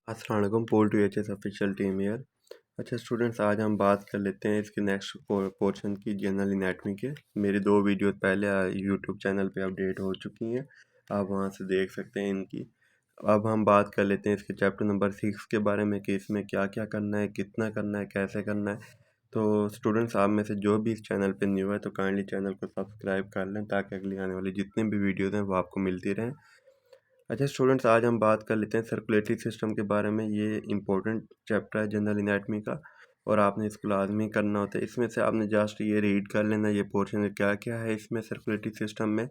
अस्सलाम वालेकुम। पोल टू H S official team here. अच्छा स्टूडेंट्स, आज हम बात कर लेते हैं इसके नेक्स्ट पोर्शन की, जनरल एनाटमी के। मेरी 2 वीडियो पहले यूट्यूब चैनल पे अपडेट हो चुकी हैं, आप वहां से देख सकते हैं इनकी। अब हम बात कर लेते हैं इसके चैप्टर नंबर 6 के बारे में कि इसमें क्या क्या करना है, कितना करना है, कैसे करना है। तो स्टूडेंट्स, आप में से जो भी इस चैनल पे न्यू है तो काइंडली चैनल को सब्सक्राइब कर लें ताकि अगली आने वाली जितनी भी वीडियोज़ हैं वो आपको मिलती रहें। अच्छा स्टूडेंट्स, आज हम बात कर लेते हैं सर्कुलेटरी सिस्टम के बारे में। ये इंपॉर्टेंट चैप्टर है जनरल एनाटमी का और आपने इसको लाजमी करना होता है। इसमें से आपने जस्ट ये रीड कर लेना, ये पोर्शन क्या क्या है इसमें सर्कुलेटरी सिस्टम में।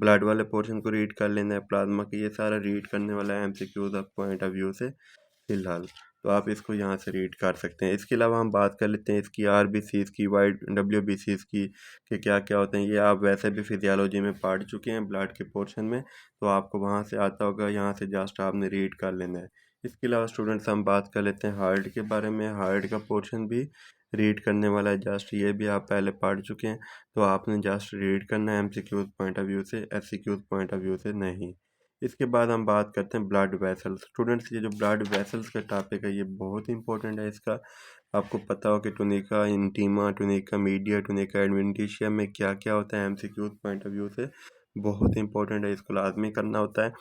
ब्लड वाले पोर्शन को रीड कर लेना है, प्लाज्मा का ये सारा रीड करने वाला है MCQs of point of view से फिलहाल। तो आप इसको यहाँ से रीड कर सकते हैं। इसके अलावा हम बात कर लेते हैं इसकी आरबीसीज की, वाइट डब्ल्यूबीसीज की, कि क्या क्या होते हैं। ये आप वैसे भी फिजियोलॉजी में पढ़ चुके हैं ब्लड के पोर्शन में, तो आपको वहाँ से आता होगा, यहाँ से जस्ट आपने रीड कर लेना है। इसके अलावा स्टूडेंट्स हम बात कर लेते हैं हार्ट के बारे में। हार्ट का पोर्शन भी रीड करने वाला है, जस्ट ये भी आप पहले पढ़ चुके हैं, तो आपने जस्ट रीड करना है एमसीक्यूज पॉइंट ऑफ व्यू से, एससीक्यूज पॉइंट ऑफ व्यू से नहीं। इसके बाद हम बात करते हैं ब्लड वेसल्स। स्टूडेंट्स, ये जो ब्लड वेसल्स का टॉपिक है ये बहुत इंपॉर्टेंट है। इसका आपको पता हो कि टुनिका इंटीमा, टुनिका मीडिया, टुनिका एडवेंटिशिया में क्या क्या होता है एमसीक्यूज पॉइंट ऑफ व्यू से, बहुत इंपॉर्टेंट है, इसको लाजमी करना होता है।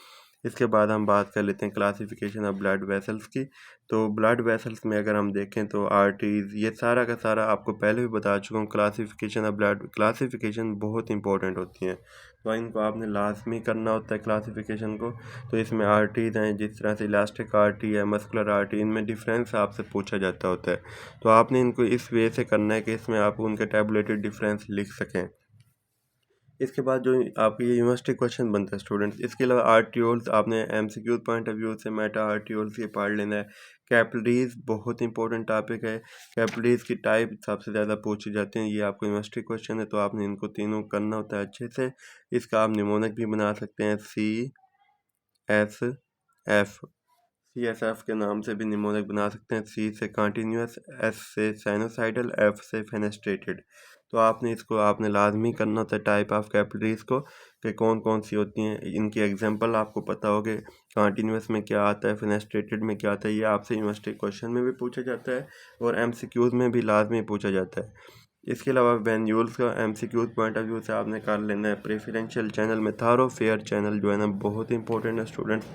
इसके बाद हम बात कर लेते हैं क्लासिफिकेशन ऑफ ब्लड वेसल्स की। तो ब्लड वेसल्स में अगर हम देखें तो आर्टरीज, ये सारा का सारा आपको पहले भी बता चुका हूँ। क्लासिफिकेशन ऑफ ब्लड, क्लासिफिकेशन बहुत इंपॉर्टेंट होती हैं, तो इनको आपने लाजमी करना होता है क्लासिफिकेशन को। तो इसमें आर्टरीज हैं, जिस तरह से इलास्टिक आर्टरी है, मस्कुलर आर्टरी, इनमें डिफरेंस आपसे पूछा जाता होता है। तो आपने इनको इस वे से करना है कि इसमें आप उनके टैबुलेटेड डिफरेंस लिख सकें। इसके बाद जो आपके ये यूनिवर्सिटी क्वेश्चन बनता है स्टूडेंट्स, इसके अलावा आर्ट्रियोल्स आपने एमसीक्यू पॉइंट ऑफ व्यू से मेटा आर्ट्रियोल्स ये पढ़ लेना है। कैपिलरीज बहुत इंपॉर्टेंट टॉपिक है। कैपिलरीज की टाइप सबसे ज़्यादा पूछी जाती हैं, ये आपको यूनिवर्सिटी क्वेश्चन है, तो आपने इनको तीनों करना होता है अच्छे से। इसका आप निमोनिक भी बना सकते हैं, CSF, CSF के नाम से भी निमोनिक बना सकते हैं। C से कंटिन्यूस, S से साइनोसाइडल, F से फेनेस्ट्रेटेड। तो आपने इसको आपने लाजमी करना होता है टाइप ऑफ कैपिलरीज को, कि कौन कौन सी होती हैं। इनकी एग्जांपल आपको पता होगे, कंटिन्यूस में क्या आता है, फेनेस्ट्रेटेड में क्या आता है, ये आपसे यूनिवर्सिटी क्वेश्चन में भी पूछा जाता है और एमसीक्यूज में भी लाजमी पूछा जाता है। इसके अलावा वेन्यूल्स का एमसीक्यूज पॉइंट ऑफ व्यू से आपने कर लेना है। प्रेफरेंशियल चैनल में थारोफेयर चैनल जो है ना, बहुत इंपॉर्टेंट है स्टूडेंट्स।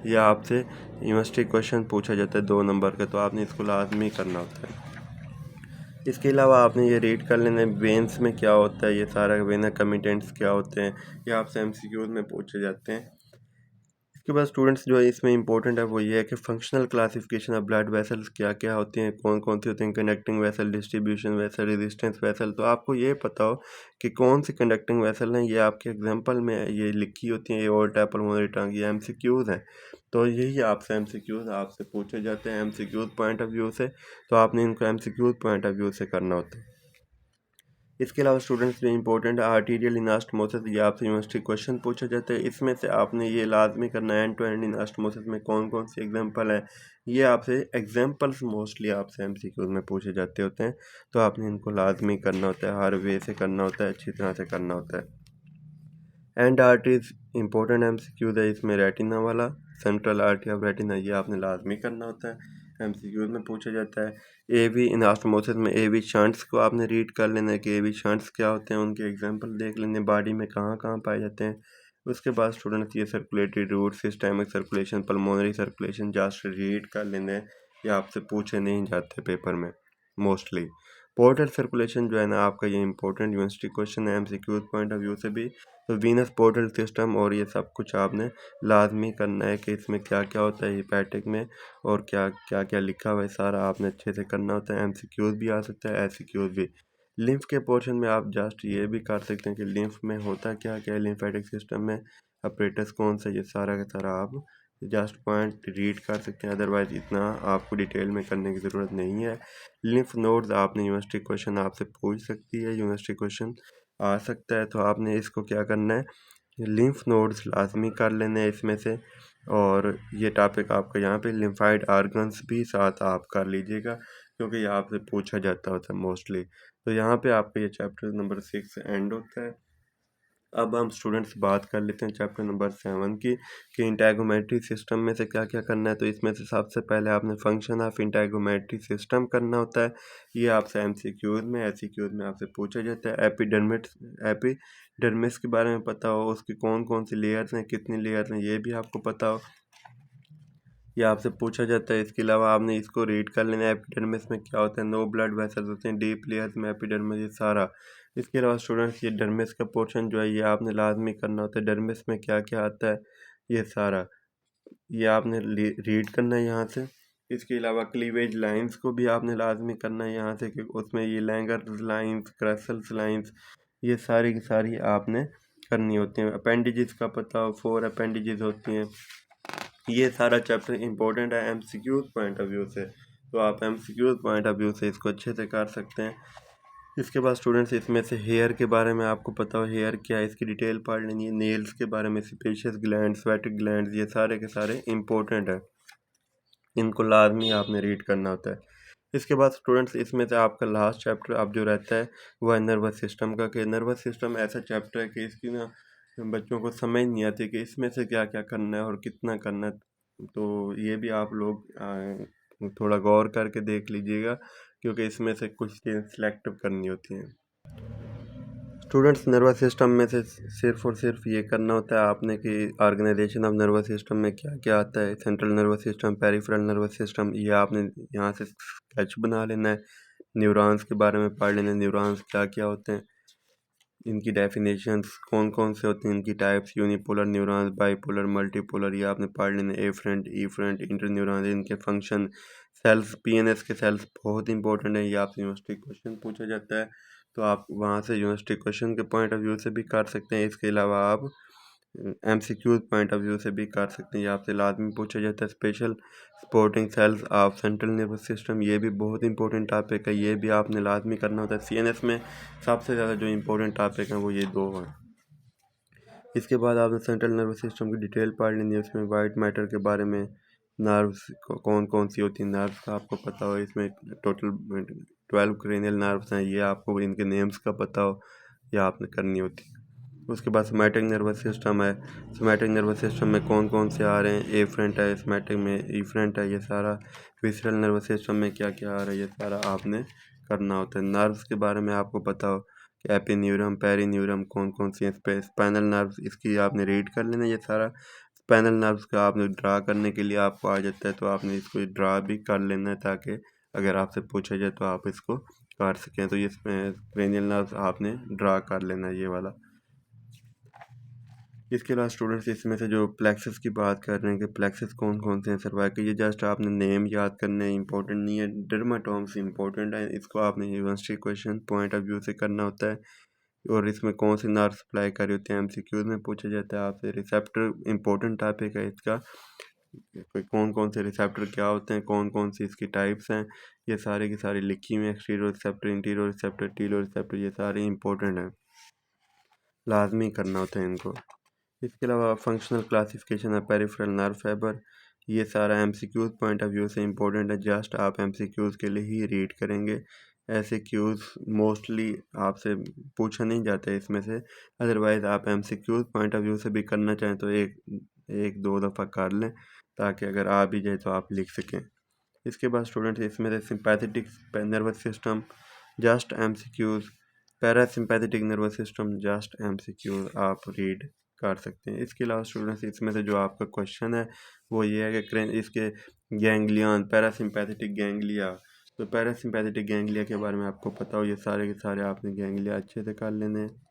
ये आपसे यूनिवर्सिटी क्वेश्चन पूछा जाता है 2 नंबर का, तो आपने इसको लाजमी करना होता है। इसके अलावा आपने ये रीड कर लेना है वेन्स में क्या होता है, ये सारा वेना कमिटेंट्स क्या होते हैं, ये आपसे एमसीक्यूज में पूछे जाते हैं। इसके बाद स्टूडेंट्स जो है इसमें इंपॉर्टेंट है वो ये है कि functional classification of blood vessels क्या क्या होती हैं, कौन कौन सी होती हैं। Conducting vessel, distribution vessel, resistance vessel. तो आपको ये पता हो कि कौन सी कंडक्टिंग वेसल हैं, ये आपके एग्जांपल में ये लिखी होती हैं, ये ओल्टा पल्मोनरी ट्रंक, ये एमसीक्यूज हैं। तो यही आपसे एमसीक्यूज आपसे पूछे जाते हैं एमसीक्यूज पॉइंट ऑफ व्यू से, तो आपने इनको एमसीक्यूज पॉइंट ऑफ व्यू से करना होता है। इसके अलावा स्टूडेंट्स जो इंपॉर्टेंट है आर्टीरियल इनास्टमोसिस, ये आपसे यूनिवर्सिटी क्वेश्चन पूछा जाता है। इसमें से आपने ये लाजमी करना है एंड टू एंड इनास्टमोसिस में कौन कौन सी एग्जांपल है, ये आपसे एग्जांपल्स मोस्टली आपसे एमसीक्यूज में पूछे जाते होते हैं, तो आपने इनको लाजमी करना होता है, हर वे से करना होता है, अच्छी तरह से करना होता है। एंड आर्टरीज इंपॉर्टेंट एमसीक्यूज है इसमें, रेटिना वाला, सेंट्रल आर्टरी ऑफ रेटिना, ये आपने लाजमी करना होता है, एमसीक्यूज में पूछा जाता है। एवी इनास्टमोसिस में एवी शंट्स को आपने रीड कर लेना है कि एवी शंट्स क्या होते हैं, उनके एग्जांपल देख लेने, बॉडी में कहाँ कहाँ पाए जाते हैं। उसके बाद स्टूडेंट्स ये circulatory route, systemic circulation, pulmonary circulation just read कर लेने हैं, ये आपसे पूछे नहीं जाते पेपर में मोस्टली। पोर्टल सर्कुलेशन जो है ना आपका, ये इंपॉर्टेंट यूनिवर्सिटी क्वेश्चन है एमसीक्यूज पॉइंट ऑफ व्यू से भी। तो वीनस पोर्टल सिस्टम और ये सब कुछ आपने लाजमी करना है कि इसमें क्या क्या होता है हिपैटिक में, और क्या क्या क्या लिखा हुआ है, सारा आपने अच्छे से करना होता है। एमसीक्यूज भी आ सकता है, एससीक्यूज भी। लिम्फ के पोर्शन में आप जस्ट ये भी कर सकते हैं कि लिम्फ में होता क्या क्या है, लिम्फेटिक सिस्टम में अपरेटस कौन सा, ये सारा का सारा आप जस्ट पॉइंट रीड कर सकते हैं, अदरवाइज इतना आपको डिटेल में करने की ज़रूरत नहीं है। लिम्फ नोड्स आपने यूनिवर्सिटी क्वेश्चन आपसे पूछ सकती है, यूनिवर्सिटी क्वेश्चन आ सकता है, तो आपने इसको क्या करना है, लिम्फ नोड्स लाजमी कर लेने हैं इसमें से। और ये टॉपिक आपका यहाँ पे लिम्फाइड आर्गन्स भी साथ आप कर लीजिएगा, क्योंकि ये आपसे पूछा जाता होता है मोस्टली। तो यहाँ पे आपका ये चैप्टर नंबर 6 एंड होता है। अब हम स्टूडेंट्स बात कर लेते हैं चैप्टर नंबर 7 की कि इंटेग्रोमेट्री सिस्टम में से क्या क्या करना है। तो इसमें से सबसे पहले आपने फंक्शन ऑफ इंटेग्रोमेट्री सिस्टम करना होता है। ये आपसे एमसीक्यूज में एससीक्यूज में आपसे पूछा जाता है। एपिडर्मिस के बारे में पता हो, उसकी कौन कौन सी लेयर्स हैं, कितनी लेयर्स हैं, ये भी आपको पता हो, ये आपसे पूछा जाता है। इसके अलावा आपने इसको रीड कर लेना है। एपिडर्मिस में क्या होता है, नो ब्लड वेसल्स होते हैं, डीप लेयर्स में एपिडर्मिस, ये सारा। इसके अलावा स्टूडेंट्स ये डर्मिस का पोर्शन जो है ये आपने लाजमी करना होता है। डर्मिस में क्या क्या आता है ये सारा, ये आपने रीड करना है यहाँ से। इसके अलावा क्लीवेज लाइंस को भी आपने लाजमी करना है यहाँ से, कि उसमें ये लैंगर्स लाइंस, क्रसल्स लाइंस, ये सारी की सारी आपने करनी होती हैं। अपेंडिजेस का पता हो, 4 अपेंडिजेस होती हैं। ये सारा चैप्टर इंपॉर्टेंट है एमसीक्यूज पॉइंट ऑफ व्यू से, तो आप एमसीक्यूज पॉइंट ऑफ व्यू से इसको अच्छे से कर सकते हैं। इसके बाद स्टूडेंट्स इसमें से हेयर के बारे में आपको पता हो, हेयर क्या है इसकी डिटेल पढ़ लेनी है। नेल्स के बारे में, स्पेशियस ग्लैंड, स्वेटिक ग्लैंड, ये सारे के सारे इंपॉर्टेंट है, इनको लाजमी आपने रीड करना होता है। इसके बाद स्टूडेंट्स इसमें से आपका लास्ट चैप्टर अब जो रहता है वो है नर्वस सिस्टम का। कि नर्वस सिस्टम ऐसा चैप्टर है कि इसकी ना बच्चों को समझ नहीं आती कि इसमें से क्या क्या करना है और कितना करना है। तो ये भी आप लोग थोड़ा गौर करके देख लीजिएगा, क्योंकि इसमें से कुछ चीज़ सिलेक्ट करनी होती हैं। स्टूडेंट्स नर्वस सिस्टम में से सिर्फ और सिर्फ ये करना होता है आपने कि ऑर्गेनाइजेशन ऑफ नर्वस सिस्टम में क्या क्या आता है। Central nervous system, peripheral nervous system, ये आपने यहाँ से स्केच बना लेना है। न्यूरॉन्स के बारे में पढ़ लेना है, न्यूरॉन्स क्या क्या होते हैं, इनकी डेफिनेशंस कौन कौन से होते हैं, इनकी types, unipolar neurons, bipolar, multipolar, ये आपने पढ़ लेना है। एफरेंट, ईफरेंट, इंटर न्यूरॉन्स, इनके फंक्शन, सेल्स, पीएनएस के सेल्स बहुत इंपॉर्टेंट है, ये आपसे यूनिवर्सिटी क्वेश्चन पूछा जाता है। तो आप वहाँ से यूनिवर्सिटी क्वेश्चन के पॉइंट ऑफ व्यू से भी कर सकते हैं। इसके अलावा आप एमसीक्यूज पॉइंट ऑफ व्यू से भी कर सकते हैं, ये आपसे लाजमी पूछा जाता है। Special supporting sales of central nervous system, ये भी बहुत इंपॉर्टेंट टॉपिक है, ये भी आपने लाजमी करना होता है। सीएनएस में सबसे ज़्यादा जो इंपॉर्टेंट टॉपिक हैं वो ये दो हैं। इसके बाद आपने सेंट्रल नर्वस सिस्टम की डिटेल पढ़ लेनी है। उसमें वाइट मैटर के बारे में, नर्व्स कौन कौन सी होती हैं, नर्व्स का आपको पता हो। इसमें टोटल 12 क्रेनियल नर्व्स हैं, ये आपको इनके नेम्स का पता हो, ये आपने करनी होती है। उसके बाद सोमैटिक नर्वस सिस्टम है। सोमैटिक नर्वस सिस्टम में कौन कौन से आ रहे हैं, एफरेंट है, सोमैटिक में ईफरेंट है, ये सारा। विसरल नर्वस सिस्टम में क्या क्या आ रहा है, ये सारा आपने करना होता है। नर्व्स के बारे में आपको पता हो कि एपिन्यूरम, पेरिन्यूरम, कौन कौन सी हैं। स्पाइनल नर्व्स, इसकी आपने रीड कर लेना ये सारा। स्पाइनल नर्व्स का आपने ड्रा करने के लिए आपको आ जाता है, तो आपने इसको ड्रा भी कर लेना है, ताकि अगर आपसे पूछा जाए तो आप इसको कर सकें। तो ये क्रेनियल नर्व्स आपने ड्रा कर लेना है, ये वाला। इसके अलावा स्टूडेंट्स इसमें से जो प्लेक्सस की बात कर रहे हैं कि प्लेक्सस कौन कौन से हैं सर्वाइकल, ये जस्ट आपने नेम याद करने हैं, इंपॉर्टेंट नहीं है। डर्माटोम्स इंपॉर्टेंट है, इसको आपने university question point of view से करना होता है। और इसमें कौन सी नर्व सप्लाई कर रही होती है, एमसीक्यूज में पूछा जाता है आपसे। रिसेप्टर इंपॉर्टेंट टॉपिक है इसका, कोई कौन कौन से रिसेप्टर क्या होते हैं, कौन कौन सी इसकी टाइप्स हैं, ये सारे की सारी लिखी हुई हैं। एक्सटीरियर रिसेप्टर, इंटीरियर रिसेप्टर, टीलो रिसेप्टर, ये सारे इंपॉर्टेंट हैं, लाजमी करना होता है इनको। इसके अलावा फंक्शनल क्लासिफिकेशन है पेरिफेरल नर्व फाइबर, ये सारा एमसीक्यूज पॉइंट ऑफ व्यू से इंपॉर्टेंट है, जस्ट आप एमसीक्यूज के लिए ही रीड करेंगे। ऐसे क्यूज मोस्टली आपसे पूछा नहीं जाता है इसमें से, अदरवाइज़ आप एमसीक्यूज पॉइंट ऑफ व्यू से भी करना चाहें तो एक एक दो दफ़ा कर लें, ताकि अगर आ भी जाए तो आप लिख सकें। इसके बाद स्टूडेंट्स इसमें से sympathetic nervous system, just MCQs, parasympathetic nervous system, just MCQs आप रीड कर सकते हैं। इसके अलावा स्टूडेंट्स इसमें से जो आपका क्वेश्चन है वो ये है कि इसके गैंग्लियन, पैरासिम्पैथेटिक गैंग्लिया, तो पैरासिम्पैथेटिक गैंग्लिया के बारे में आपको पता हो, ये सारे के सारे आपने गैंग्लिया अच्छे से कर लेने हैं।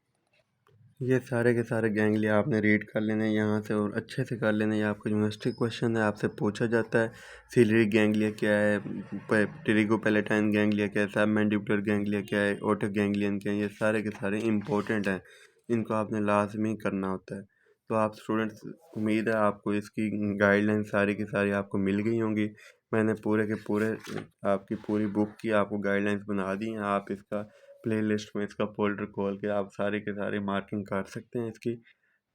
ये सारे के सारे गैंग्लिया आपने रीड कर लेने हैं यहाँ से और अच्छे से कर लेने हैं। ये आपका यूनिवर्सिटी क्वेश्चन है, आपसे पूछा जाता है। सिलियरी गैंग्लिया क्या है, टेरिगोपैलेटाइन गैंग्लिया क्या है, सबमैंडिबुलर गैंग्लिया क्या है, ओटो गैंग्लियन क्या है, ये सारे के सारे इंपॉर्टेंट हैं, इनको आपने लाजमी करना होता है। तो आप स्टूडेंट्स, उम्मीद है आपको इसकी गाइडलाइन सारी की सारी आपको मिल गई होंगी। मैंने पूरे के पूरे आपकी पूरी बुक की आपको गाइडलाइंस बना दी हैं। आप इसका प्लेलिस्ट में इसका फोल्डर खोल के आप सारे के सारे मार्किंग कर सकते हैं इसकी।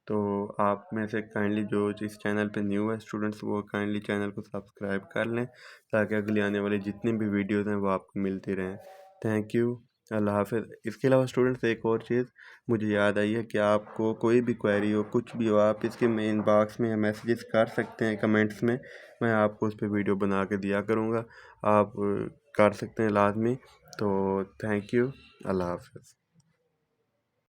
तो आप में से काइंडली जो इस चैनल पे न्यू है स्टूडेंट्स, वो काइंडली चैनल को सब्सक्राइब कर लें, ताकि अगली आने वाली जितनी भी वीडियोज़ हैं वो आपको मिलती रहें। Thank you. अल्लाह हाफ़िज़। इसके अलावा स्टूडेंट्स एक और चीज़ मुझे याद आई है कि आपको कोई भी क्वेरी हो, कुछ भी हो, आप इसके मेन बॉक्स में मैसेजेस कर सकते हैं कमेंट्स में। मैं आपको उस पे वीडियो बना के दिया करूँगा, आप कर सकते हैं लाज़मी। तो थैंक यू। अल्लाह हाफ़िज़।